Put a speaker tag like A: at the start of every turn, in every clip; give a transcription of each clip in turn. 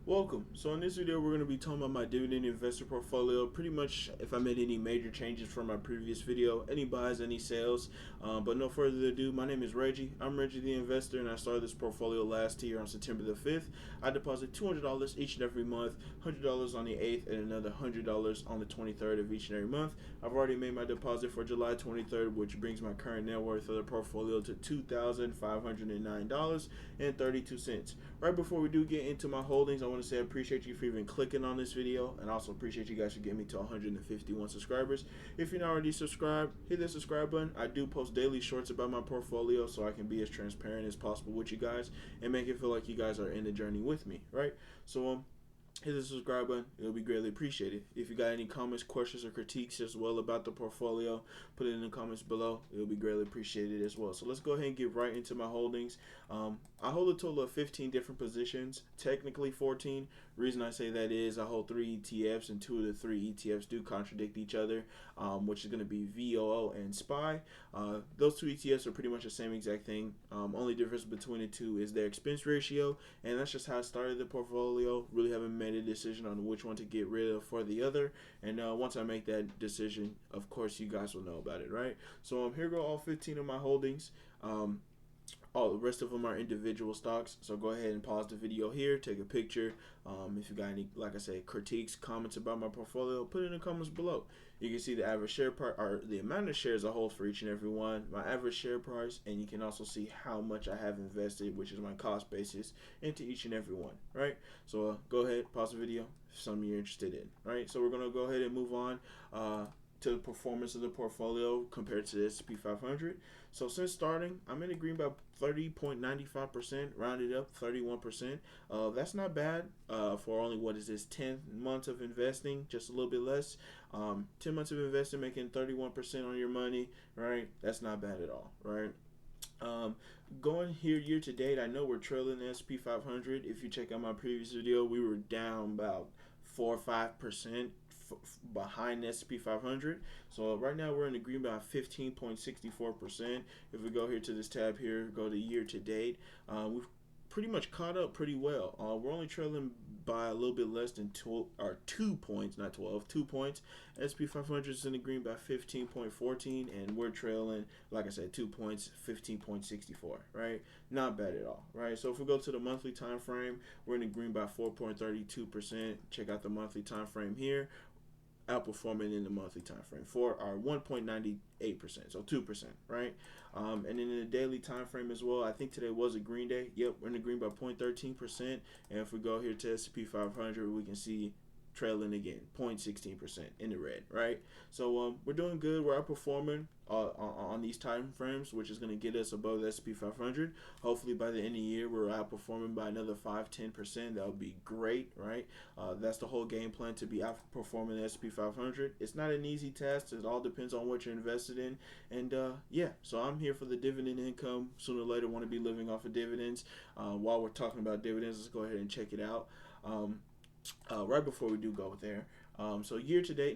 A: Welcome. So in this video, we're going to be talking about my dividend investor portfolio. Pretty much if I made any major changes from my previous video, any buys, any sales. But no further ado, my name is Reggie. I'm Reggie the Investor, and I started this portfolio last year on September the 5th. I deposit $200 each and every month, $100 on the 8th, and another $100 on the 23rd of each and every month. I've already made my deposit for July 23rd, which brings my current net worth of the portfolio to $2,509.32. Right before we do get into my holdings, I want to say I appreciate you for even clicking on this video, and also appreciate you guys for getting me to 151 subscribers. If you're not already subscribed, hit the subscribe button. I do post daily shorts about my portfolio, so I can be as transparent as possible with you guys and make it feel like you guys are in the journey with me, right? So hit the subscribe button. It'll be greatly appreciated. If you got any comments, questions, or critiques as well about the portfolio, put it in the comments below. It'll be greatly appreciated as well. So let's go ahead and get right into my holdings. I hold a total of 15 different positions, technically 14. Reason I say that is I hold 3 ETFs, and 2 of the 3 ETFs do contradict each other, which is going to be VOO and SPY. Those 2 ETFs are pretty much the same exact thing. Only difference between the two is their expense ratio, and that's just how I started the portfolio. Really haven't made a decision on which one to get rid of for the other, and once I make that decision, of course you guys will know about it, right? So here go all 15 of my holdings. All the rest of them are individual stocks, so go ahead and pause the video here, take a picture. If you got any, like I said, critiques, comments about my portfolio, put it in the comments below. You can see the average share price, or the amount of shares I hold for each and every one, my average share price, and you can also see how much I have invested, which is my cost basis, into each and every one, right? So go ahead, pause the video if something you're interested in, right? So we're going to go ahead and move on to the performance of the portfolio compared to the S&P 500. So since starting, I'm in the green by 30.95%, rounded up 31%. That's not bad for only, what is this, 10 months of investing, just a little bit less. 10 months of investing, making 31% on your money, right? That's not bad at all, right? Going here year to date, I know we're trailing the S&P 500. If you check out my previous video, we were down about 4 or 5% behind the S&P 500. So right now we're in the green by 15.64%. If we go here to this tab here, go to year to date, we've pretty much caught up pretty well. We're only trailing by a little bit less than 2 points, not 12, 2 points. S&P 500 is in the green by 15.14, and we're trailing, like I said, 2 points, 15.64, right? Not bad at all, right? So if we go to the monthly time frame, we're in the green by 4.32%. Check out the monthly time frame here, outperforming in the monthly time frame for our 1.98%, so 2%, right? And then in the daily time frame as well, I think today was a green day. Yep, we're in the green by 0.13%. And if we go here to S&P 500, we can see trailing again, 0.16% in the red, right? So we're doing good. We're outperforming on these time frames, which is going to get us above the S&P 500. Hopefully by the end of the year, we're outperforming by another 5-10%. That would be great, right? That's the whole game plan, to be outperforming the S&P 500. It's not an easy task. It all depends on what you're invested in. And yeah, so I'm here for the dividend income. Sooner or later, want to be living off of dividends. While we're talking about dividends, let's go ahead and check it out. Right before we do go there, so year to date,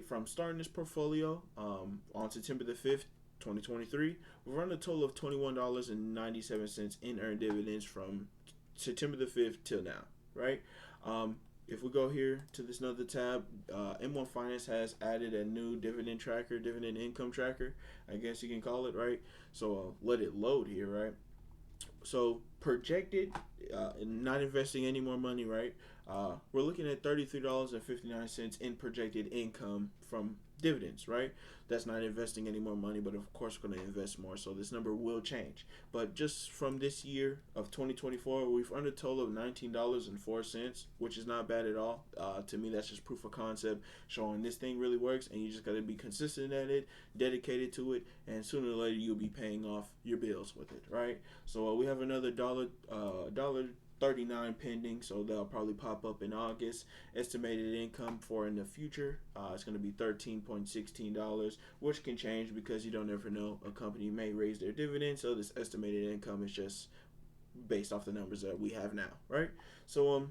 A: from starting this portfolio on September the 5th, 2023, we've run a total of $21.97 in earned dividends from September the 5th till now, right? If we go here to this another tab, M1 Finance has added a new dividend tracker, dividend income tracker, I guess you can call it, right? So let it load here, right? So projected, not investing any more money, right? We're looking at $33.59 in projected income from dividends, right? That's not investing any more money, but of course we're going to invest more, so this number will change. But just from this year of 2024, we've earned a total of $19.04, which is not bad at all. To me, that's just proof of concept, showing this thing really works, and you just got to be consistent at it, dedicated to it, and sooner or later you'll be paying off your bills with it, right? So we have another $1.39 pending, so they'll probably pop up in August. Estimated income for in the future, it's going to be $13.16, which can change because you don't ever know. A company may raise their dividend, so this estimated income is just based off the numbers that we have now, right? So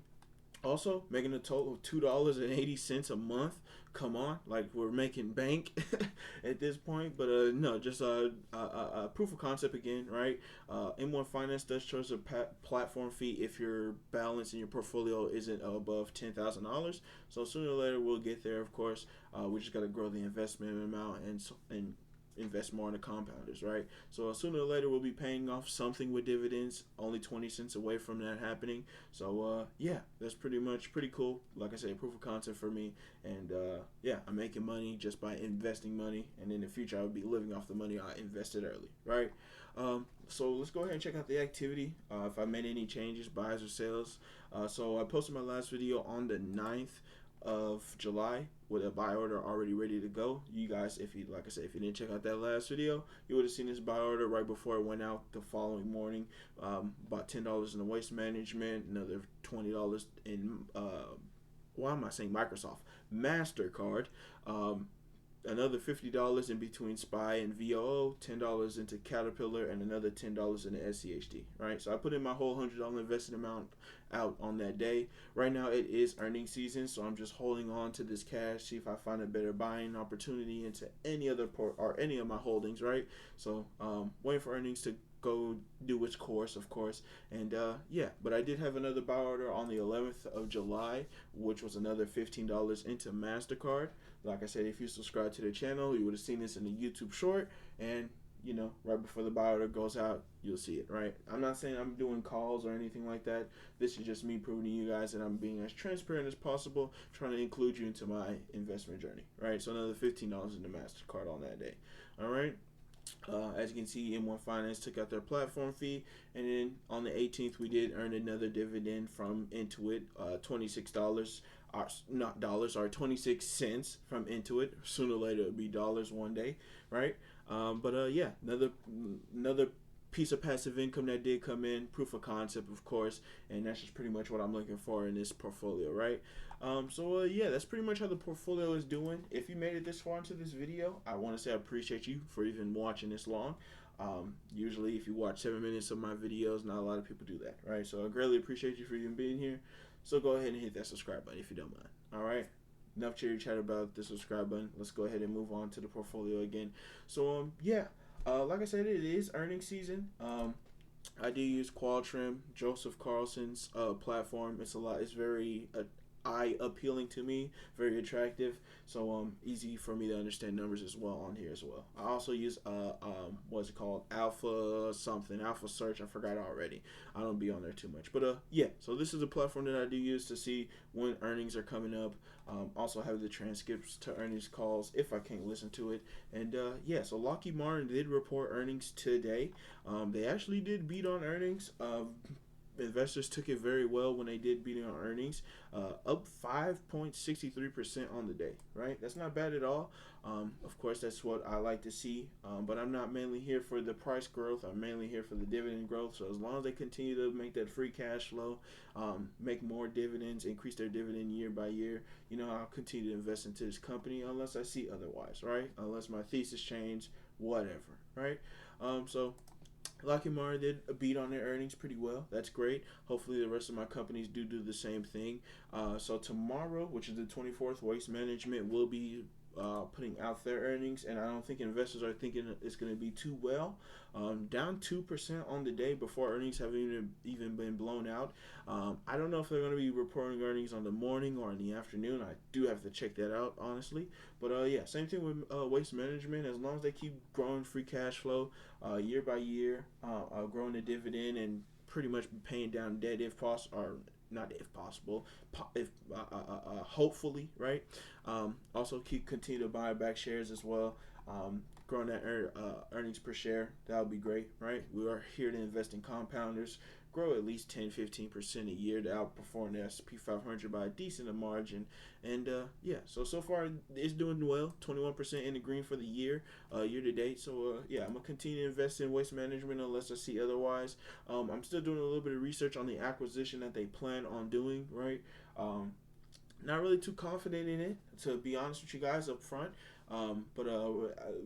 A: Also, making a total of $2.80 a month. Come on, like we're making bank at this point. But no, just a proof of concept again, right? M1 Finance does charge a platform fee if your balance in your portfolio isn't above $10,000. So sooner or later we'll get there. Of course, we just got to grow the investment amount and invest more in the compounders, right? So sooner or later we'll be paying off something with dividends. Only 20 cents away from that happening. So yeah, that's pretty cool. Like I said, proof of concept for me. And yeah, I'm making money just by investing money. And in the future, I would be living off the money I invested early, right? So let's go ahead and check out the activity. If I made any changes, buys or sales. So I posted my last video on the 9th of July with a buy order already ready to go. You guys, if you like I said, if you didn't check out that last video, you would have seen this buy order right before it went out the following morning. About $10 in the waste management, another $20 in why am I saying Microsoft MasterCard, another $50 in between SPY and VOO, $10 into Caterpillar, and another $10 into SCHD. Right, so I put in my whole $100 invested amount out on that day. Right now it is earnings season, so I'm just holding on to this cash, see if I find a better buying opportunity into any other or any of my holdings. Right, so waiting for earnings to go do its course, of course. And yeah, but I did have another buy order on the 11th of July, which was another $15 into MasterCard. Like I said, if you subscribe to the channel, you would have seen this in the YouTube short. And you know, right before the buy order goes out, you'll see it, right? I'm not saying I'm doing calls or anything like that. This is just me proving to you guys that I'm being as transparent as possible, trying to include you into my investment journey, right? So another $15 in the MasterCard on that day, all right? As you can see, M1 Finance took out their platform fee, and then on the 18th, we did earn another dividend from Intuit, $26, not dollars, or 26 cents from Intuit. Sooner or later, it'll be dollars one day, right? But yeah, another piece of passive income that did come in, proof of concept, of course, and that's just pretty much what I'm looking for in this portfolio, right? So yeah, that's pretty much how the portfolio is doing. If you made it this far into this video, I want to say I appreciate you for even watching this long. Usually if you watch 7 minutes of my videos, not a lot of people do that, right? So I greatly appreciate you for even being here. So go ahead and hit that subscribe button if you don't mind. All right, enough chitty chat about the subscribe button. Let's go ahead and move on to the portfolio again. So yeah, like I said, it is earnings season. I do use Qualtrim, Joseph Carlson's platform. It's very eye appealing to me, very attractive. So easy for me to understand numbers as well on here as well. I also use what's it called, Alpha something, Alpha Search. I forgot already. I don't be on there too much, but yeah. So this is a platform that I do use to see when earnings are coming up. Also have the transcripts to earnings calls if I can't listen to it. And yeah, so Lockheed Martin did report earnings today. They actually did beat on earnings. Investors took it very well when they did beat on earnings, up 5.63% on the day, right? That's not bad at all. Of course, that's what I like to see, but I'm not mainly here for the price growth. I'm mainly here for the dividend growth. So as long as they continue to make that free cash flow, make more dividends, increase their dividend year by year, you know, I'll continue to invest into this company unless I see otherwise, right? Unless my thesis change, whatever, right? So Lockheed Martin did beat on their earnings pretty well. That's great. Hopefully the rest of my companies do the same thing. So tomorrow, which is the 24th, Waste Management will be putting out their earnings, and I don't think investors are thinking it's going to be too well. Down 2% on the day before earnings have even been blown out. I don't know if they're going to be reporting earnings on the morning or in the afternoon. I do have to check that out, honestly. But yeah, same thing with Waste Management. As long as they keep growing free cash flow year by year, growing the dividend, and pretty much paying down debt if possible, or not if possible, if hopefully, right? Also continue to buy back shares as well. Growing that earnings per share, that would be great, right? We are here to invest in compounders, grow at least 10-15% a year to outperform the S&P 500 by a decent margin. And yeah, so far it's doing well, 21% in the green for the year to date. So yeah, I'm gonna continue to invest in Waste Management unless I see otherwise. I'm still doing a little bit of research on the acquisition that they plan on doing, right? Not really too confident in it, to be honest with you guys up front. But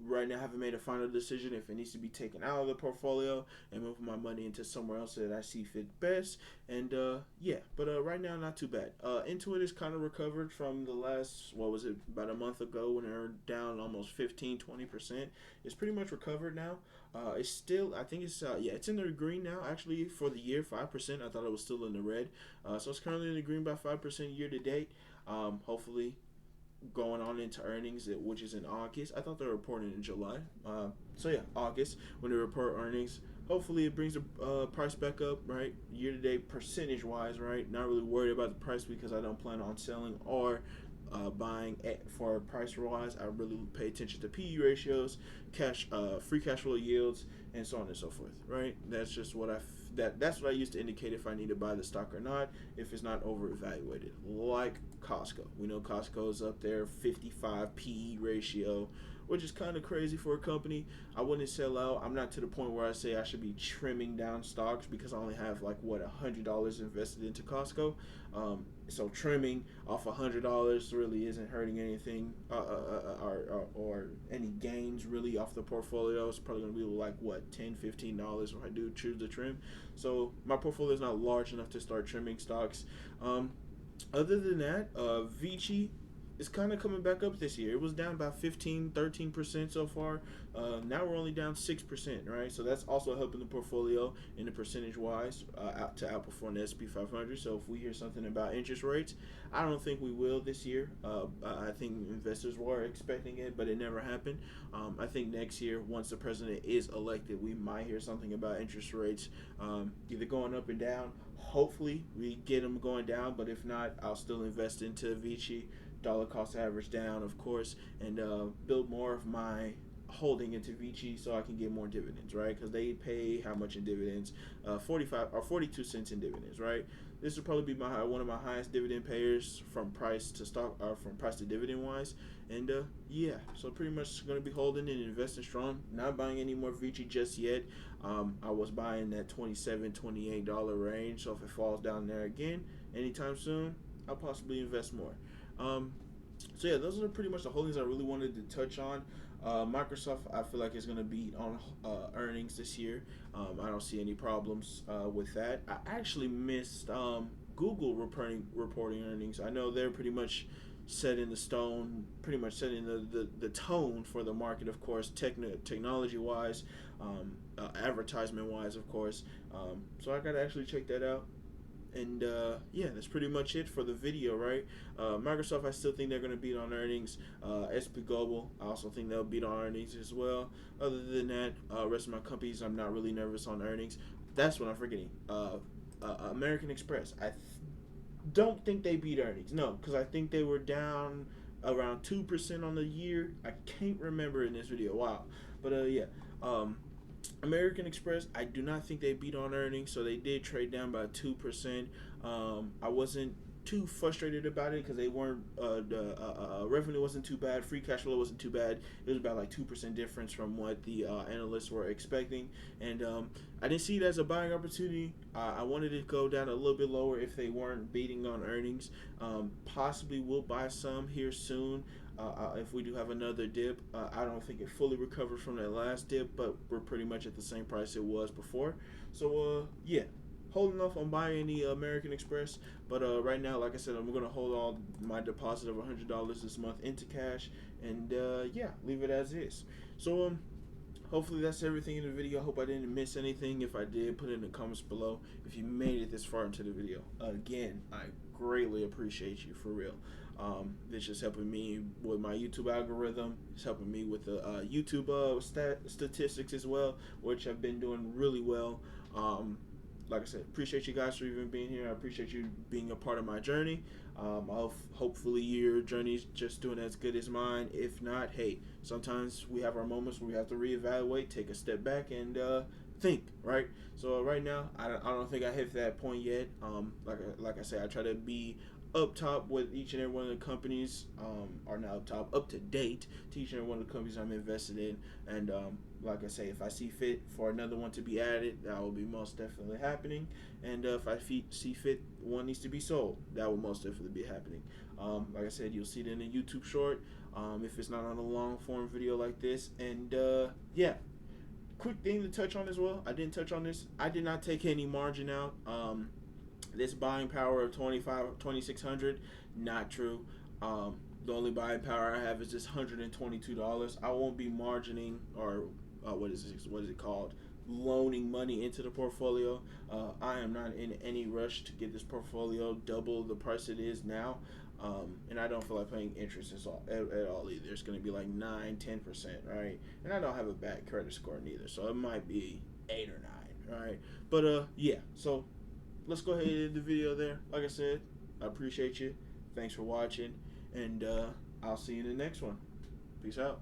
A: right now I haven't made a final decision if it needs to be taken out of the portfolio and move my money into somewhere else that I see fit best. And yeah, but right now not too bad. Intuit is kind of recovered from the last, what was it, about a month ago when they were down almost 15-20%. It's pretty much recovered now. It's still, I think it's yeah, it's in the green now. Actually, for the year, 5%. I thought it was still in the red. So it's currently in the green by 5% year to date. Hopefully, going on into earnings, which is in August. I thought they were reporting in July. So yeah, August when they report earnings. Hopefully, it brings the price back up, right? Year to date, percentage wise, right? Not really worried about the price because I don't plan on selling or buying for price wise. I really pay attention to PE ratios, free cash flow yields, and so on and so forth. Right? That's just what that's what I use to indicate if I need to buy the stock or not. If it's not over evaluated, like Costco. We know Costco is up there, 55 PE ratio, which is kind of crazy for a company. I wouldn't sell out. I'm not to the point where I say I should be trimming down stocks because I only have like what $100 invested into Costco. So trimming off $100 really isn't hurting anything, or any gains really off the portfolio. It's probably going to be like what $10-15 if I do choose to trim. So my portfolio is not large enough to start trimming stocks. Other than that, Vici is kind of coming back up this year. It was down about 15-13% so far. Now we're only down 6%, right? So that's also helping the portfolio in the percentage wise to outperform the S&P 500. So if we hear something about interest rates, I don't think we will this year. I think investors were expecting it, but it never happened. I think next year, once the president is elected, we might hear something about interest rates either going up and down. Hopefully, we get them going down, but if not, I'll still invest into Vici. Dollar cost average down, of course, and build more of my holding into Vici so I can get more dividends, right? Because they pay how much in dividends? 45 or 42 cents in dividends, right? This would probably be one of my highest dividend payers from price to stock, or from price to dividend wise. And yeah, so pretty much going to be holding and investing strong. Not buying any more Vici just yet. I was buying that $27-28 range. So if it falls down there again anytime soon, I'll possibly invest more. So yeah, those are pretty much the holdings I really wanted to touch on. Microsoft, I feel like is going to beat on earnings this year. I don't see any problems with that. I actually missed Google reporting earnings. I know they're pretty much set in the stone, pretty much setting the tone for the market, of course, technology wise, advertisement wise, of course. So I got to actually check that out. And yeah, that's pretty much it for the video, right? Microsoft, I still think they're going to beat on earnings. SP Global, I also think they'll beat on earnings as well. Other than that, rest of my companies, I'm not really nervous on earnings. That's what I'm forgetting. American Express, don't think they beat earnings. No, because I think they were down around 2% on the year. I can't remember in this video. Wow. But yeah. American Express, I do not think they beat on earnings, so they did trade down by 2%. I wasn't too frustrated about it because they weren't the revenue wasn't too bad, free cash flow wasn't too bad. It was about like 2% difference from what the analysts were expecting, and I didn't see it as a buying opportunity. I wanted it to go down a little bit lower if they weren't beating on earnings. Possibly will buy some here soon. If we do have another dip, I don't think it fully recovered from that last dip, but we're pretty much at the same price it was before. So yeah, holding off on buying any American Express, but right now, like I said, I'm gonna hold all my deposit of $100 this month into cash, and yeah, leave it as is. So hopefully that's everything in the video. I hope I didn't miss anything. If I did, put it in the comments below. If you made it this far into the video, again, I greatly appreciate you, for real. This is helping me with my YouTube algorithm. It's helping me with the YouTube statistics as well, which have been doing really well. Like I said, appreciate you guys for even being here. I appreciate you being a part of my journey. Hopefully your journey's just doing as good as mine. If not, hey, sometimes we have our moments where we have to reevaluate, take a step back, and think, right? So right now, I don't think I hit that point yet. Like I said, I try to be up top with each and every one of the companies, are now up top, up to date to each and every one of the companies I'm invested in. And like I say, if I see fit for another one to be added, that will be most definitely happening. And if I see fit one needs to be sold, that will most definitely be happening. Like I said, you'll see it in a YouTube short, if it's not on a long form video like this. And yeah, quick thing to touch on as well. I didn't touch on this. I did not take any margin out. This buying power of 2,600, not true. The only buying power I have is just $122. I won't be margining, or what is it called? Loaning money into the portfolio. I am not in any rush to get this portfolio double the price it is now. And I don't feel like paying interest at all either. It's going to be like 9-10%, right? And I don't have a bad credit score neither, so it might be 8 or 9, right? But yeah, so let's go ahead and end the video there. Like I said, I appreciate you. Thanks for watching, and I'll see you in the next one. Peace out.